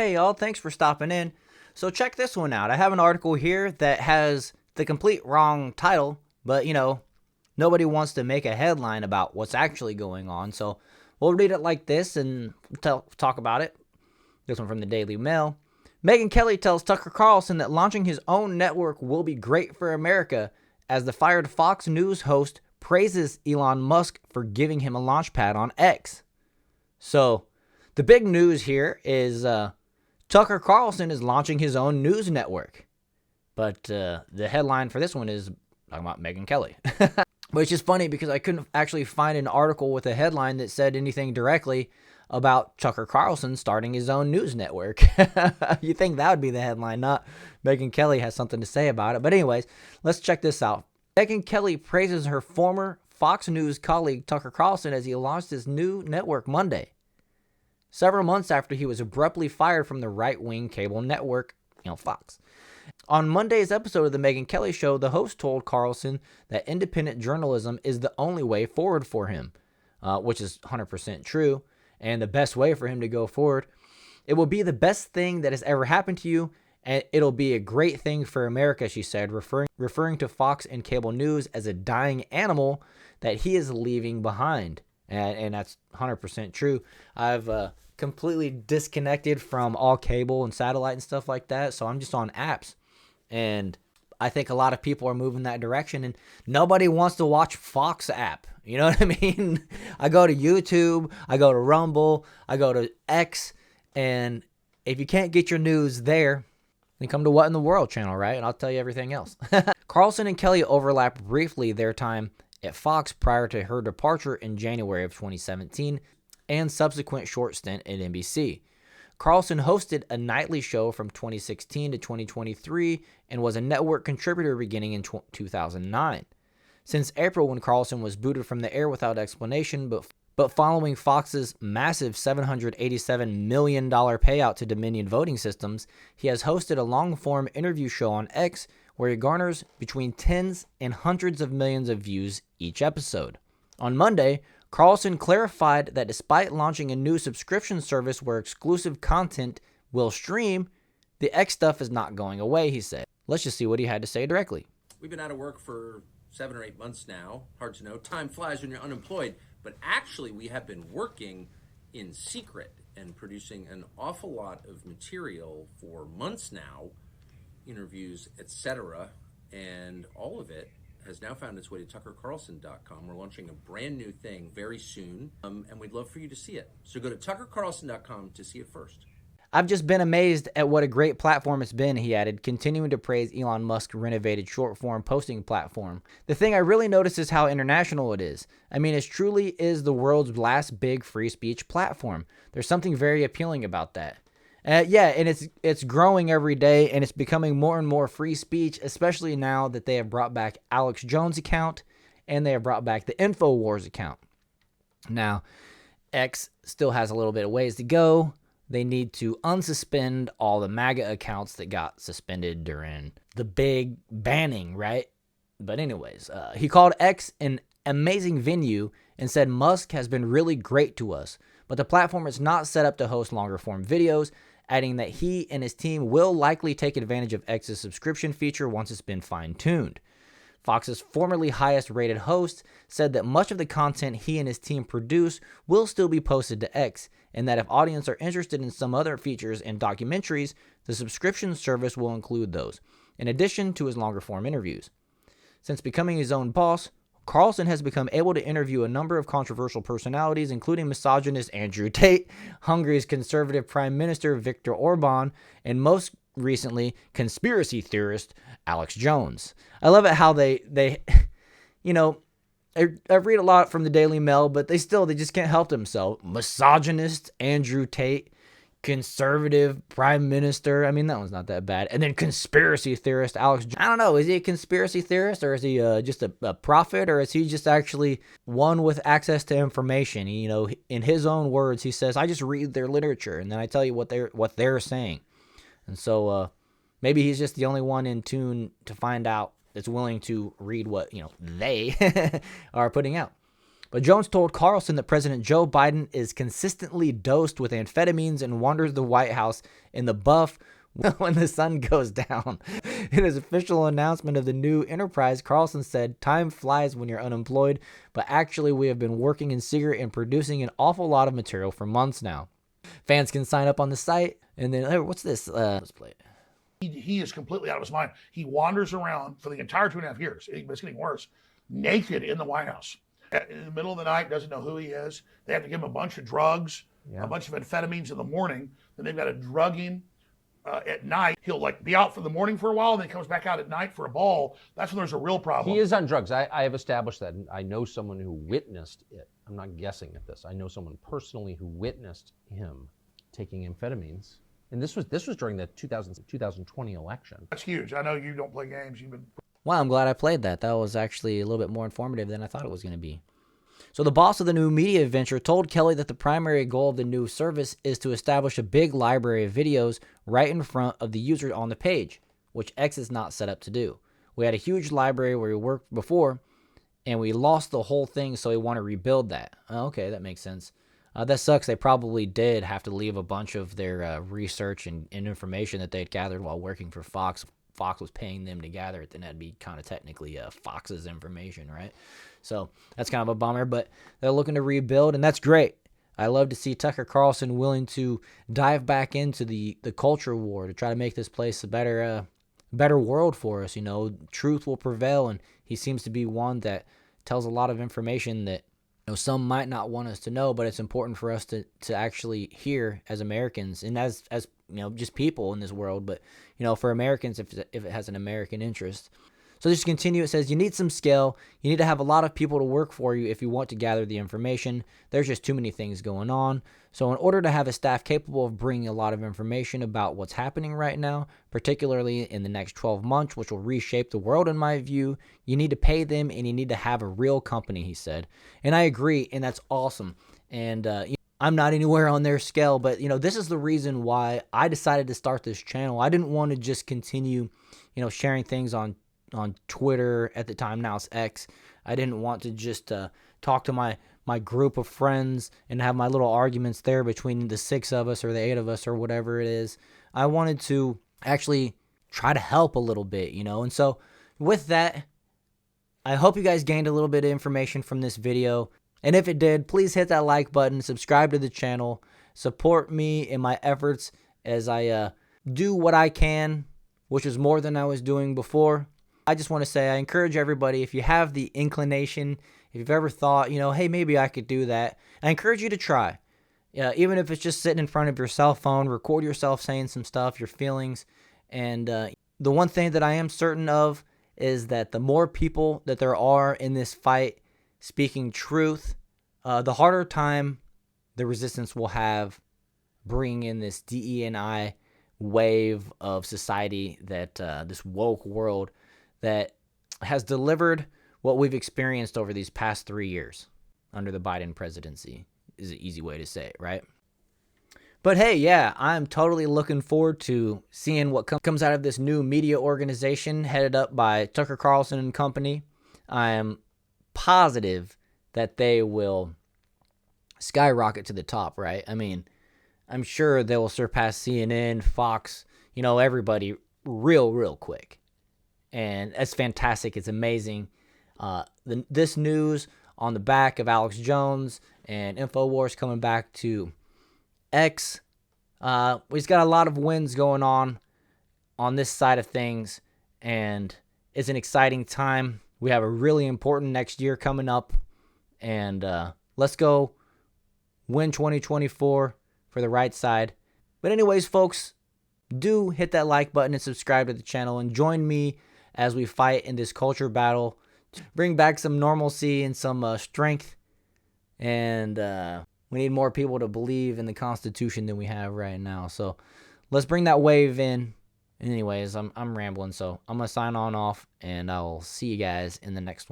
Hey y'all, thanks for stopping in. So check this one out. I have an article here that has the complete wrong title, but nobody wants to make a headline about what's actually going on. So we'll read it like this and talk about it. This one from the Daily Mail. Megyn Kelly tells Tucker Carlson that launching his own network will be great for America as the fired Fox News host praises Elon Musk for giving him a launch pad on X. So the big news here is Tucker Carlson is launching his own news network. But the headline for this one is talking about Megyn Kelly. Which is funny because I couldn't actually find an article with a headline that said anything directly about Tucker Carlson starting his own news network. You think that would be the headline, not Megyn Kelly has something to say about it. But anyways, let's check this out. Megyn Kelly praises her former Fox News colleague Tucker Carlson as he launched his new network Monday, several months after he was abruptly fired from the right-wing cable network, Fox. On Monday's episode of the Megyn Kelly Show, the host told Carlson that independent journalism is the only way forward for him, which is 100% true, and the best way for him to go forward. It will be the best thing that has ever happened to you, and it'll be a great thing for America, she said, referring to Fox and cable news as a dying animal that he is leaving behind. And that's 100% true. I've completely disconnected from all cable and satellite and stuff like that, so I'm just on apps. And I think a lot of people are moving that direction, and nobody wants to watch Fox app. You know what I mean? I go to YouTube, I go to Rumble, I go to X, and if you can't get your news there, then come to What in the World channel, right? And I'll tell you everything else. Carlson and Kelly overlapped briefly their time at Fox prior to her departure in January of 2017 and subsequent short stint at NBC. Carlson hosted a nightly show from 2016 to 2023 and was a network contributor beginning in 2009. Since April, when Carlson was booted from the air without explanation, but following Fox's massive $787 million payout to Dominion Voting Systems, he has hosted a long-form interview show on X where he garners between tens and hundreds of millions of views each episode. On Monday, Carlson clarified that despite launching a new subscription service where exclusive content will stream, the X stuff is not going away, he said. Let's just see what he had to say directly. We've been out of work for 7 or 8 months now. Hard to know. Time flies when you're unemployed. But actually, we have been working in secret and producing an awful lot of material for months now, interviews, etc. And all of it has now found its way to tuckercarlson.com. We're launching a brand new thing very soon, and we'd love for you to see it. So go to tuckercarlson.com to see it first. I've just been amazed at what a great platform it's been, he added, continuing to praise Elon Musk's renovated short-form posting platform. The thing I really notice is how international it is. I mean, it truly is the world's last big free speech platform. There's something very appealing about that. And it's growing every day, and it's becoming more and more free speech, especially now that they have brought back Alex Jones' account, and they have brought back the InfoWars account. Now, X still has a little bit of ways to go. They need to unsuspend all the MAGA accounts that got suspended during the big banning, right? But anyways, he called X an amazing venue and said Musk has been really great to us, but the platform is not set up to host longer form videos, adding that he and his team will likely take advantage of X's subscription feature once it's been fine-tuned. Fox's formerly highest-rated host said that much of the content he and his team produce will still be posted to X, and that if audience are interested in some other features and documentaries, the subscription service will include those, in addition to his longer-form interviews. Since becoming his own boss, Carlson has become able to interview a number of controversial personalities, including misogynist Andrew Tate, Hungary's conservative Prime Minister Viktor Orban, and most recently, conspiracy theorist Alex Jones. I love it how they I read a lot from the Daily Mail, but they just can't help themselves. Misogynist Andrew Tate, conservative Prime Minister. I mean, that one's not that bad. And then conspiracy theorist Alex Jones. I don't know. Is he a conspiracy theorist, or is he just a prophet, or is he just actually one with access to information? In his own words, he says, "I just read their literature, and then I tell you what they're saying." And so maybe he's just the only one in tune to find out that's willing to read what they are putting out. But Jones told Carlson that President Joe Biden is consistently dosed with amphetamines and wanders the White House in the buff when the sun goes down. In his official announcement of the new enterprise, Carlson said, "Time flies when you're unemployed, but actually we have been working in secret and producing an awful lot of material for months now. Fans can sign up on the site." And then, hey, what's this? Let's play it. He is completely out of his mind. He wanders around for the entire 2.5 years. It's getting worse. Naked in the White House. In the middle of the night, doesn't know who he is. They have to give him a bunch of drugs, a bunch of amphetamines in the morning. Then they've got to drug him at night. He'll like be out for the morning for a while, and then comes back out at night for a ball. That's when there's a real problem. He is on drugs. I have established that. I know someone who witnessed it. I'm not guessing at this. I know someone personally who witnessed him taking amphetamines. And this was during the 2020 election. That's huge. I know you don't play games. Wow, I'm glad I played that. That was actually a little bit more informative than I thought it was going to be. So the boss of the new media venture told Kelly that the primary goal of the new service is to establish a big library of videos right in front of the user on the page, which X is not set up to do. We had a huge library where we worked before, and we lost the whole thing, so we want to rebuild that. Okay, that makes sense. That sucks. They probably did have to leave a bunch of their research and information that they'd gathered while working for Fox. Fox was paying them to gather it, then that'd be kind of technically Fox's information, right? So that's kind of a bummer, but they're looking to rebuild, and that's great. I love to see Tucker Carlson willing to dive back into the culture war to try to make this place a better world for us. You know, truth will prevail, and he seems to be one that tells a lot of information that some might not want us to know, but it's important for us to actually hear as Americans and as just people in this world. But for Americans, if it has an American interest. So just to continue, it says you need some scale. You need to have a lot of people to work for you if you want to gather the information. There's just too many things going on. So in order to have a staff capable of bringing a lot of information about what's happening right now, particularly in the next 12 months, which will reshape the world in my view, you need to pay them and you need to have a real company, he said. And I agree, and that's awesome. And I'm not anywhere on their scale, but this is the reason why I decided to start this channel. I didn't want to just continue, sharing things on Twitter at the time. Now it's X. I didn't want to just talk to my group of friends and have my little arguments there between the 6 of us or the 8 of us or whatever it is. I wanted to actually try to help a little bit, And so with that, I hope you guys gained a little bit of information from this video. And if it did, please hit that like button, subscribe to the channel, support me in my efforts as I do what I can, which is more than I was doing before. I just want to say I encourage everybody, if you have the inclination, if you've ever thought, hey, maybe I could do that, I encourage you to try. Even if it's just sitting in front of your cell phone, record yourself saying some stuff, your feelings. And the one thing that I am certain of is that the more people that there are in this fight speaking truth, the harder time the resistance will have bringing in this DE&I wave of society, that this woke world that has delivered what we've experienced over these past 3 years under the Biden presidency is an easy way to say it, right? But hey, yeah, I'm totally looking forward to seeing what comes out of this new media organization headed up by Tucker Carlson and company. I am positive that they will skyrocket to the top, right? I mean, I'm sure they will surpass CNN, Fox, everybody real quick. And that's fantastic. It's amazing. This news on the back of Alex Jones and InfoWars coming back to X. We've got a lot of wins going on this side of things, and it's an exciting time. We have a really important next year coming up, and let's go win 2024 for the right side. But anyways, folks, do hit that like button and subscribe to the channel and join me as we fight in this culture battle to bring back some normalcy and some strength. And we need more people to believe in the Constitution than we have right now. So let's bring that wave in. Anyways, I'm rambling, so I'm going to sign on off, and I'll see you guys in the next one.